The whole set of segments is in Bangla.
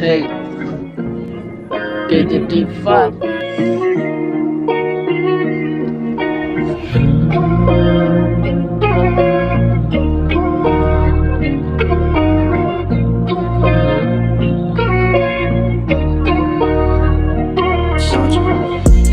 Hey, get the deep fat.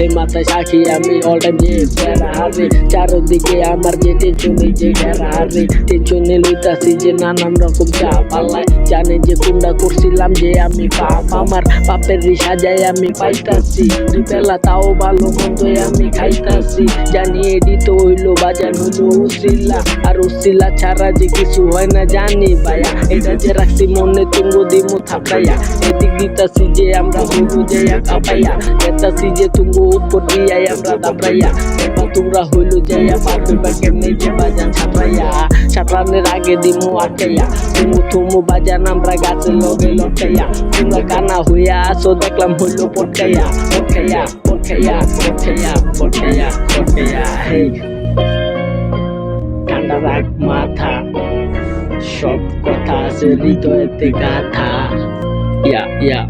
এই মাথায় সাক্ষী আমি অল টাইম যে প্যারা হারে চারদিকে আমার যে টেনশনে যে ঘেরা হারে টেনশনে লইতাছি যে নানান রকম চাপ আল্লাহ জানে যে কোনটা করছিলাম যে আমি পাপ আমার পাপের সাজায় আমি পাইতাছি দুবেলা তাও ভালো মন্দই আমি খাইতাছি জানি এডি তো হইলো বাজান হইলো উসিলা আর উসিলা ছাড়া যে কিছু হয় না জানি ভাইয়া এটা যে রাখছি মনে তুঙ্গ দিমু থাকাইয়া এদিক দিতাছি যে আমরা হইলো যাইয়া কাপাইয়া এতাছি যে তুঙ্গ উপর দিয়া আমরা দাবড়াইয়া এবার তোমরা হইলো যাইয়া পারবে বা কেমনে যে বাজান ছাপড়াইয়া ছাপড়ানোর আগে দিমু আটকাইয়া তুমু তুমু বাজান আমরা গাছের লগে লটকাইয়া তোমরা কানা হইয়া আসো দেখলাম হইলো পটকাইয়া পটকাইয়া পটকাইয়া পটকাইয়া পটকাইয়া পটকাইয়া হেই ঠান্ডা রাখ মাথা সব কথা আছে হৃদয়েতে গাথা ইয়া ইয়া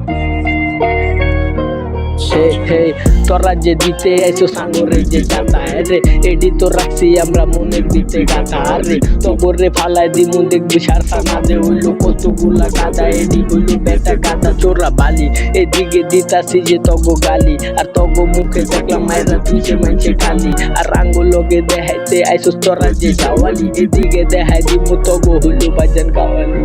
তোরা যে দিতে আইসো সাগরে যে যাতা রে এডি তো রাখছি আমরা মনের দিতে গাথা রে তবরে ফালাই দিমু দেখবি সারসা না দে হইলো কতগুলা গাদা এডি হইলো বেটা গাদা চোরা বালি এদিকে দিতাছি যে তগ গালি আর তগ মুখে দেখলাম মাইরা তুইছে মানছে খালি আর আঙ্গুলকে দেখাইতে আইসো তোরা যে যাওয়ালি এদিকে দেখাই দিমু তগ হইলো বাজান গাওয়ালি